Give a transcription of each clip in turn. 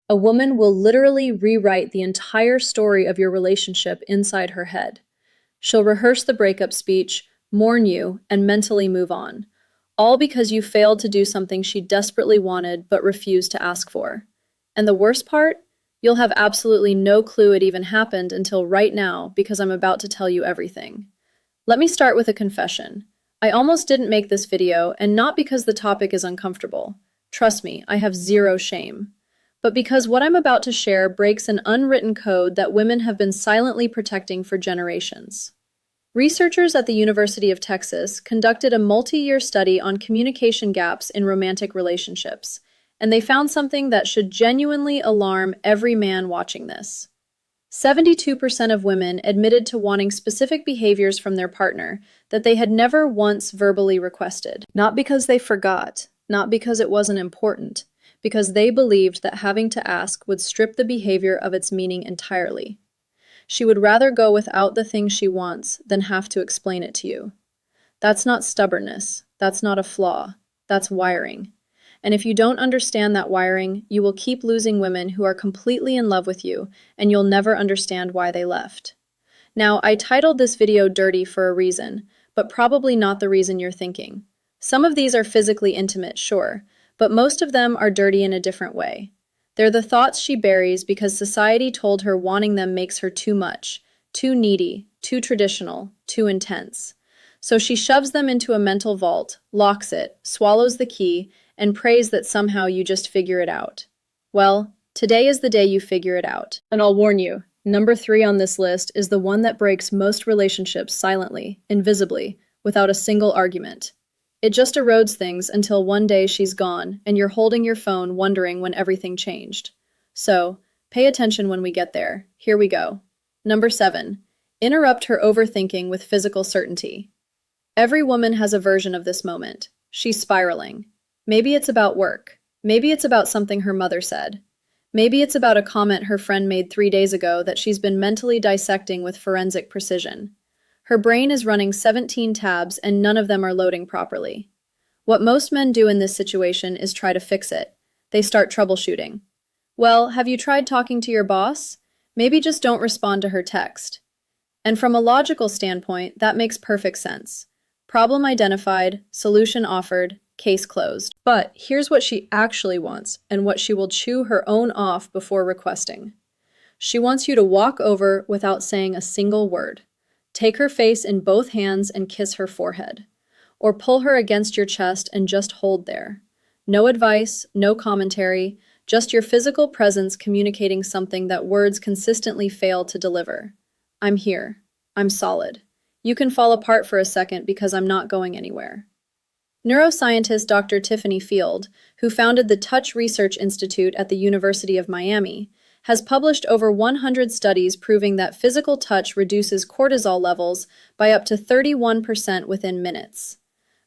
A woman will literally rewrite the entire story of your relationship inside her head. She'll rehearse the breakup speech, mourn you, and mentally move on, all because you failed to do something she desperately wanted but refused to ask for. And the worst part? You'll have absolutely no clue it even happened until right now because I'm about to tell you everything. Let me start with a confession. I almost didn't make this video, and not because the topic is uncomfortable. Trust me, I have zero shame. But because what I'm about to share breaks an unwritten code that women have been silently protecting for generations. Researchers at the University of Texas conducted a multi-year study on communication gaps in romantic relationships, and they found something that should genuinely alarm every man watching this. 72% of women admitted to wanting specific behaviors from their partner that they had never once verbally requested. Not because they forgot, not because it wasn't important, because they believed that having to ask would strip the behavior of its meaning entirely. She would rather go without the thing she wants than have to explain it to you. That's not stubbornness. That's not a flaw. That's wiring. And if you don't understand that wiring, you will keep losing women who are completely in love with you, and you'll never understand why they left. Now, I titled this video Dirty for a reason, but probably not the reason you're thinking. Some of these are physically intimate, sure, but most of them are dirty in a different way. They're the thoughts she buries because society told her wanting them makes her too much, too needy, too traditional, too intense. So she shoves them into a mental vault, locks it, swallows the key, and prays that somehow you just figure it out. Well, today is the day you figure it out. And I'll warn you, number 3 on this list is the one that breaks most relationships silently, invisibly, without a single argument. It just erodes things until one day she's gone and you're holding your phone wondering when everything changed. So, pay attention when we get there. Here we go. Number 7. Interrupt her overthinking with physical certainty. Every woman has a version of this moment. She's spiraling. Maybe it's about work. Maybe it's about something her mother said. Maybe it's about a comment her friend made 3 days ago that she's been mentally dissecting with forensic precision. Her brain is running 17 tabs and none of them are loading properly. What most men do in this situation is try to fix it. They start troubleshooting. Well, have you tried talking to your boss? Maybe just don't respond to her text. And from a logical standpoint, that makes perfect sense. Problem identified, solution offered, case closed. But here's what she actually wants and what she will chew her own off before requesting. She wants you to walk over without saying a single word. Take her face in both hands and kiss her forehead. Or pull her against your chest and just hold there. No advice, no commentary, just your physical presence communicating something that words consistently fail to deliver. I'm here. I'm solid. You can fall apart for a second because I'm not going anywhere. Neuroscientist Dr. Tiffany Field, who founded the Touch Research Institute at the University of Miami, has published over 100 studies proving that physical touch reduces cortisol levels by up to 31% within minutes.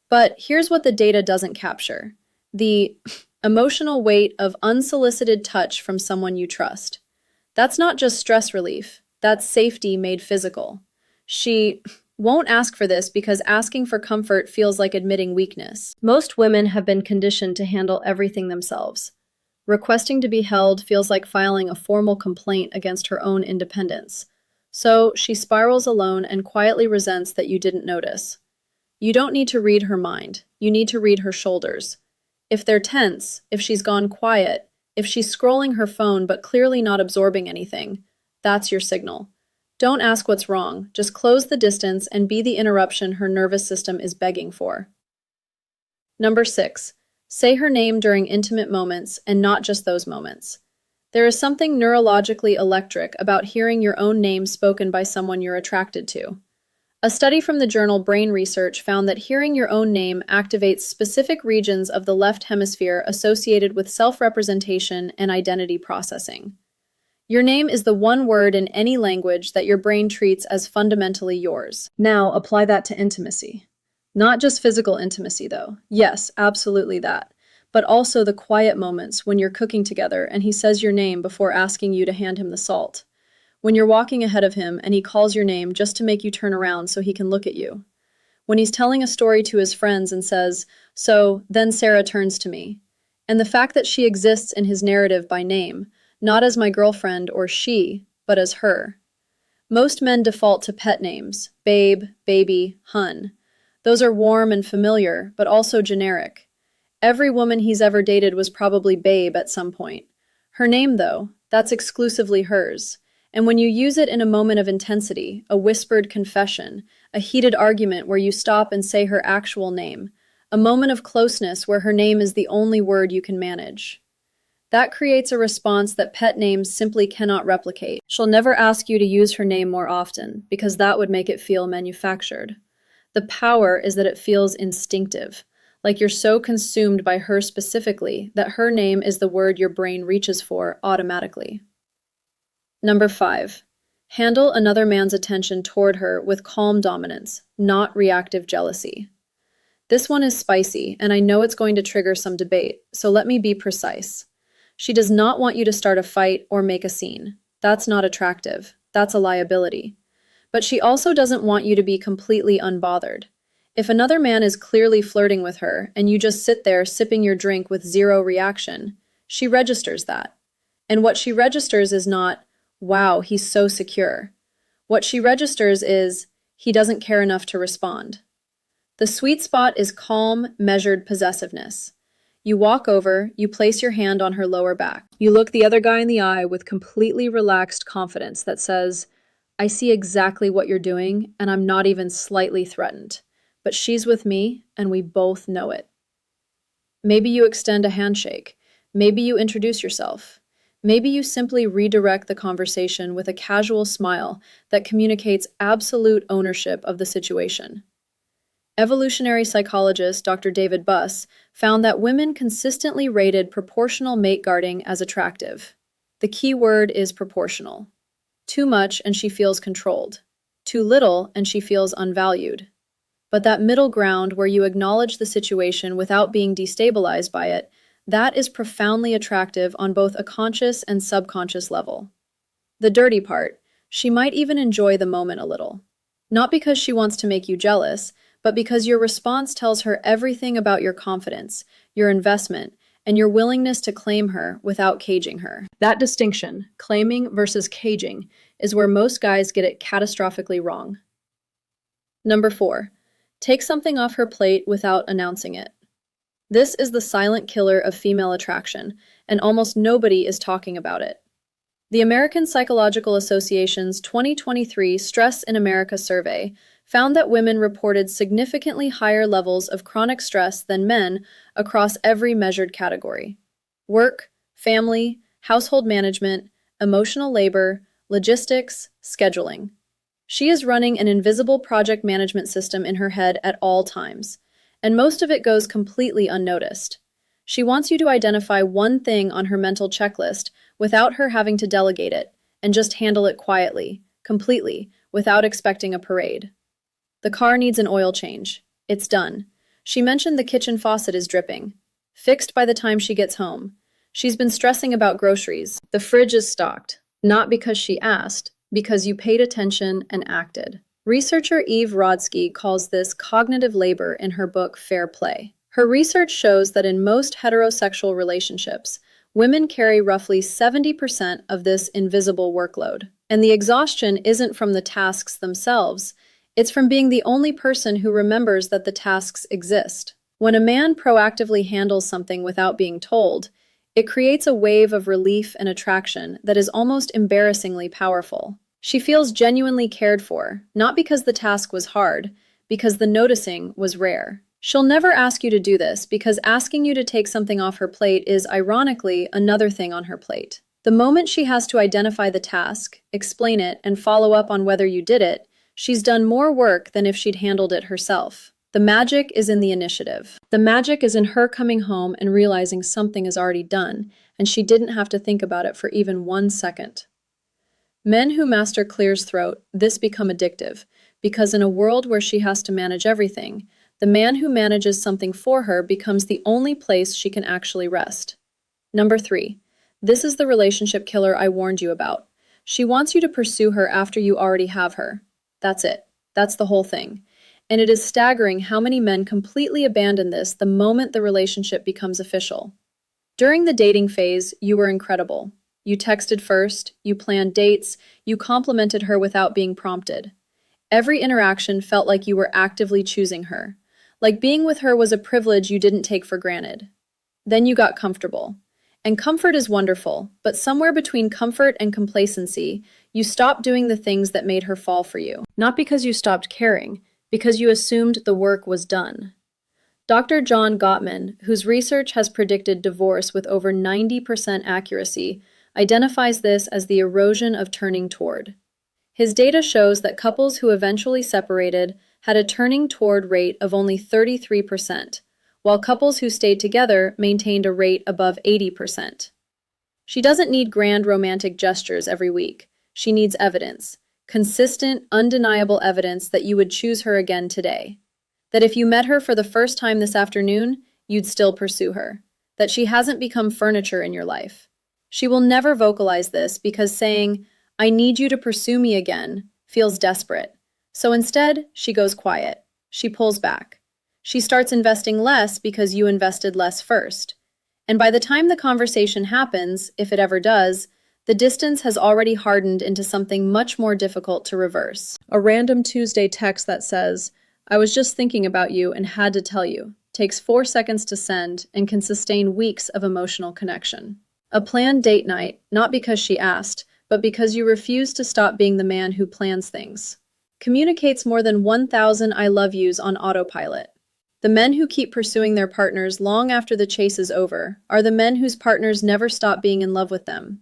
But here's what the data doesn't capture: the emotional weight of unsolicited touch from someone you trust. That's not just stress relief, that's safety made physical. She won't ask for this because asking for comfort feels like admitting weakness. Most women have been conditioned to handle everything themselves. Requesting to be held feels like filing a formal complaint against her own independence. So she spirals alone and quietly resents that you didn't notice. You don't need to read her mind. You need to read her shoulders. If they're tense, if she's gone quiet, if she's scrolling her phone but clearly not absorbing anything, that's your signal. Don't ask what's wrong. Just close the distance and be the interruption her nervous system is begging for. Number 6. Say her name during intimate moments, and not just those moments. There is something neurologically electric about hearing your own name spoken by someone you're attracted to. A study from the journal Brain Research found that hearing your own name activates specific regions of the left hemisphere associated with self-representation and identity processing. Your name is the one word in any language that your brain treats as fundamentally yours. Now apply that to intimacy. Not just physical intimacy, though. Yes, absolutely that. But also the quiet moments when you're cooking together and he says your name before asking you to hand him the salt. When you're walking ahead of him and he calls your name just to make you turn around so he can look at you. When he's telling a story to his friends and says, "So, then Sarah turns to me." And the fact that she exists in his narrative by name, not as my girlfriend or she, but as her. Most men default to pet names, babe, baby, hun. Those are warm and familiar, but also generic. Every woman he's ever dated was probably babe at some point. Her name, though, that's exclusively hers. And when you use it in a moment of intensity, a whispered confession, a heated argument where you stop and say her actual name, a moment of closeness where her name is the only word you can manage, that creates a response that pet names simply cannot replicate. She'll never ask you to use her name more often, because that would make it feel manufactured. The power is that it feels instinctive, like you're so consumed by her specifically that her name is the word your brain reaches for automatically. Number 5. Handle another man's attention toward her with calm dominance, not reactive jealousy. This one is spicy, and I know it's going to trigger some debate, so let me be precise. She does not want you to start a fight or make a scene. That's not attractive. That's a liability. But she also doesn't want you to be completely unbothered. If another man is clearly flirting with her and you just sit there sipping your drink with zero reaction, she registers that. And what she registers is not, wow, he's so secure. What she registers is, he doesn't care enough to respond. The sweet spot is calm, measured possessiveness. You walk over, you place your hand on her lower back. You look the other guy in the eye with completely relaxed confidence that says, I see exactly what you're doing, and I'm not even slightly threatened. But she's with me, and we both know it. Maybe you extend a handshake. Maybe you introduce yourself. Maybe you simply redirect the conversation with a casual smile that communicates absolute ownership of the situation. Evolutionary psychologist Dr. David Buss found that women consistently rated proportional mate guarding as attractive. The key word is proportional. Too much and she feels controlled. Too little and she feels unvalued. But that middle ground where you acknowledge the situation without being destabilized by it, that is profoundly attractive on both a conscious and subconscious level. The dirty part, she might even enjoy the moment a little. Not because she wants to make you jealous, but because your response tells her everything about your confidence, your investment, and your willingness to claim her without caging her. That distinction, claiming versus caging, is where most guys get it catastrophically wrong. Number 4. Take something off her plate without announcing it. This is the silent killer of female attraction, and almost nobody is talking about it. The American Psychological Association's 2023 Stress in America survey found that women reported significantly higher levels of chronic stress than men across every measured category: work, family, household management, emotional labor, logistics, scheduling. She is running an invisible project management system in her head at all times, and most of it goes completely unnoticed. She wants you to identify one thing on her mental checklist without her having to delegate it, and just handle it quietly, completely, without expecting a parade. The car needs an oil change. It's done. She mentioned the kitchen faucet is dripping. Fixed by the time she gets home. She's been stressing about groceries. The fridge is stocked. Not because she asked, because you paid attention and acted. Researcher Eve Rodsky calls this cognitive labor in her book Fair Play. Her research shows that in most heterosexual relationships, women carry roughly 70% of this invisible workload. And the exhaustion isn't from the tasks themselves, it's from being the only person who remembers that the tasks exist. When a man proactively handles something without being told, it creates a wave of relief and attraction that is almost embarrassingly powerful. She feels genuinely cared for, not because the task was hard, because the noticing was rare. She'll never ask you to do this because asking you to take something off her plate is, ironically, another thing on her plate. The moment she has to identify the task, explain it, and follow up on whether you did it, she's done more work than if she'd handled it herself. The magic is in the initiative. The magic is in her coming home and realizing something is already done, and she didn't have to think about it for even 1 second. Men who master Clear's throat, this become addictive, because in a world where she has to manage everything, the man who manages something for her becomes the only place she can actually rest. Number 3. This is the relationship killer I warned you about. She wants you to pursue her after you already have her. That's it. That's the whole thing. And it is staggering how many men completely abandon this the moment the relationship becomes official. During the dating phase, you were incredible. You texted first, you planned dates, you complimented her without being prompted. Every interaction felt like you were actively choosing her, like being with her was a privilege you didn't take for granted. Then you got comfortable. And comfort is wonderful, but somewhere between comfort and complacency, you stopped doing the things that made her fall for you. Not because you stopped caring, because you assumed the work was done. Dr. John Gottman, whose research has predicted divorce with over 90% accuracy, identifies this as the erosion of turning toward. His data shows that couples who eventually separated had a turning toward rate of only 33%, while couples who stayed together maintained a rate above 80%. She doesn't need grand romantic gestures every week. She needs evidence, consistent, undeniable evidence that you would choose her again today. That if you met her for the first time this afternoon, you'd still pursue her. That she hasn't become furniture in your life. She will never vocalize this because saying, "I need you to pursue me again," feels desperate. So instead, she goes quiet. She pulls back. She starts investing less because you invested less first. And by the time the conversation happens, if it ever does, the distance has already hardened into something much more difficult to reverse. A random Tuesday text that says, "I was just thinking about you and had to tell you," takes 4 seconds to send and can sustain weeks of emotional connection. A planned date night, not because she asked, but because you refuse to stop being the man who plans things, communicates more than 1,000 "I love yous" on autopilot. The men who keep pursuing their partners long after the chase is over are the men whose partners never stop being in love with them.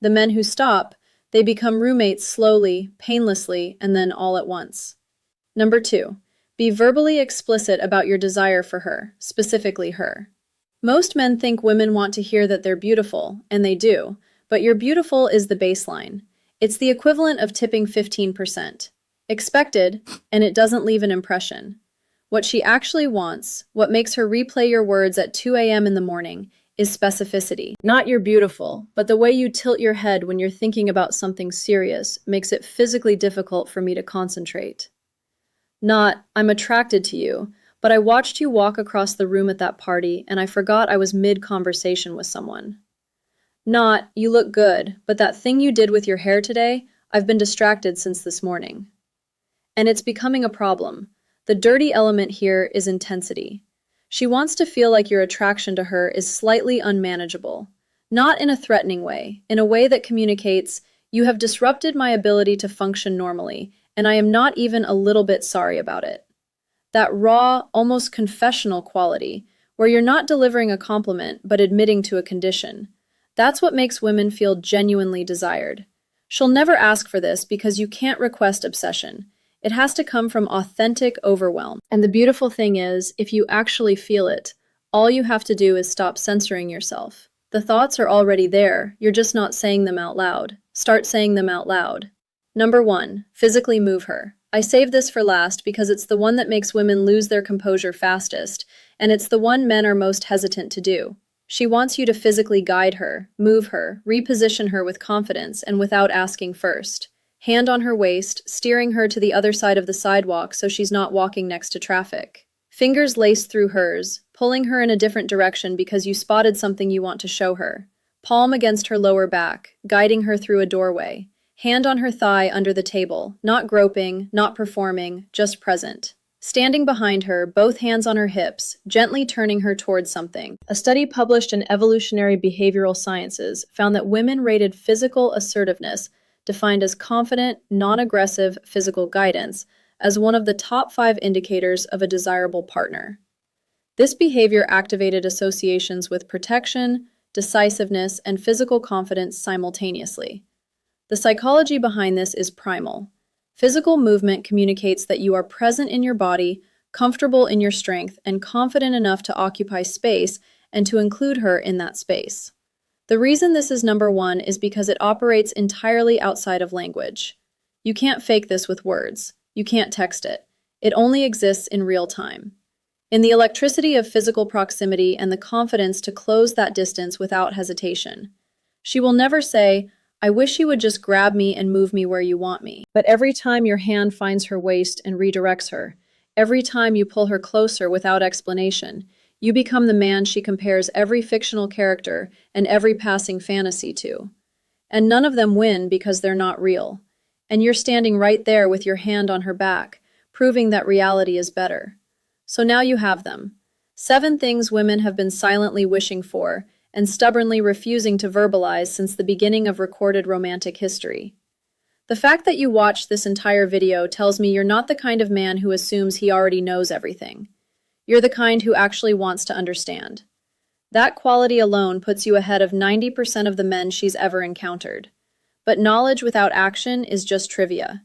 The men who stop, they become roommates slowly, painlessly, and then all at once. Number 2, be verbally explicit about your desire for her, specifically her. Most men think women want to hear that they're beautiful, and they do, but your beautiful is the baseline. It's the equivalent of tipping 15%. Expected, and it doesn't leave an impression. What she actually wants, what makes her replay your words at 2 a.m. in the morning, is specificity. Not you're beautiful, but the way you tilt your head when you're thinking about something serious makes it physically difficult for me to concentrate. Not, "I'm attracted to you, but I watched you walk across the room at that party and I forgot I was mid-conversation with someone." Not, "You look good, but that thing you did with your hair today, I've been distracted since this morning." And it's becoming a problem. The dirty element here is intensity. She wants to feel like your attraction to her is slightly unmanageable. Not in a threatening way, in a way that communicates, "You have disrupted my ability to function normally, and I am not even a little bit sorry about it." That raw, almost confessional quality, where you're not delivering a compliment but admitting to a condition. That's what makes women feel genuinely desired. She'll never ask for this because you can't request obsession. It has to come from authentic overwhelm. And the beautiful thing is, if you actually feel it, all you have to do is stop censoring yourself. The thoughts are already there, you're just not saying them out loud. Start saying them out loud. Number 1, physically move her. I saved this for last because it's the one that makes women lose their composure fastest, and it's the one men are most hesitant to do. She wants you to physically guide her, move her, reposition her with confidence and without asking first. Hand on her waist, steering her to the other side of the sidewalk so she's not walking next to traffic. Fingers laced through hers, pulling her in a different direction because you spotted something you want to show her. Palm against her lower back, guiding her through a doorway. Hand on her thigh under the table, not groping, not performing, just present. Standing behind her, both hands on her hips, gently turning her towards something. A study published in Evolutionary Behavioral Sciences found that women rated physical assertiveness, defined as confident, non-aggressive physical guidance, as one of the top 5 indicators of a desirable partner. This behavior activated associations with protection, decisiveness, and physical confidence simultaneously. The psychology behind this is primal. Physical movement communicates that you are present in your body, comfortable in your strength, and confident enough to occupy space and to include her in that space. The reason this is number 1 is because it operates entirely outside of language. You can't fake this with words. You can't text it. It only exists in real time. In the electricity of physical proximity and the confidence to close that distance without hesitation. She will never say, "I wish you would just grab me and move me where you want me." But every time your hand finds her waist and redirects her, every time you pull her closer without explanation, you become the man she compares every fictional character and every passing fantasy to. And none of them win because they're not real. And you're standing right there with your hand on her back, proving that reality is better. So now you have them. 7 things women have been silently wishing for and stubbornly refusing to verbalize since the beginning of recorded romantic history. The fact that you watched this entire video tells me you're not the kind of man who assumes he already knows everything. You're the kind who actually wants to understand. That quality alone puts you ahead of 90% of the men she's ever encountered. But knowledge without action is just trivia.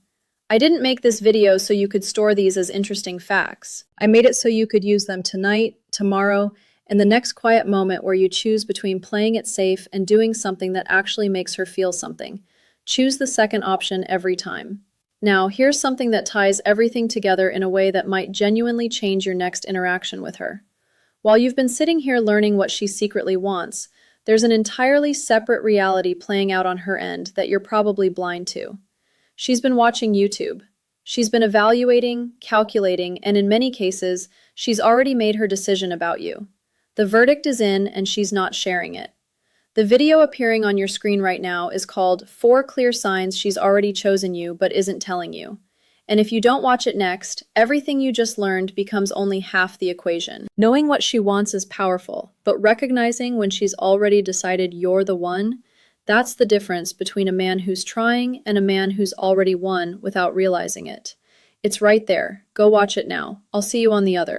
I didn't make this video so you could store these as interesting facts. I made it so you could use them tonight, tomorrow, and the next quiet moment where you choose between playing it safe and doing something that actually makes her feel something. Choose the second option every time. Now, here's something that ties everything together in a way that might genuinely change your next interaction with her. While you've been sitting here learning what she secretly wants, there's an entirely separate reality playing out on her end that you're probably blind to. She's been watching YouTube. She's been evaluating, calculating, and in many cases, she's already made her decision about you. The verdict is in, and she's not sharing it. The video appearing on your screen right now is called 4 Clear Signs She's Already Chosen You But Isn't Telling You. And if you don't watch it next, everything you just learned becomes only half the equation. Knowing what she wants is powerful, but recognizing when she's already decided you're the one, that's the difference between a man who's trying and a man who's already won without realizing it. It's right there. Go watch it now. I'll see you on the other.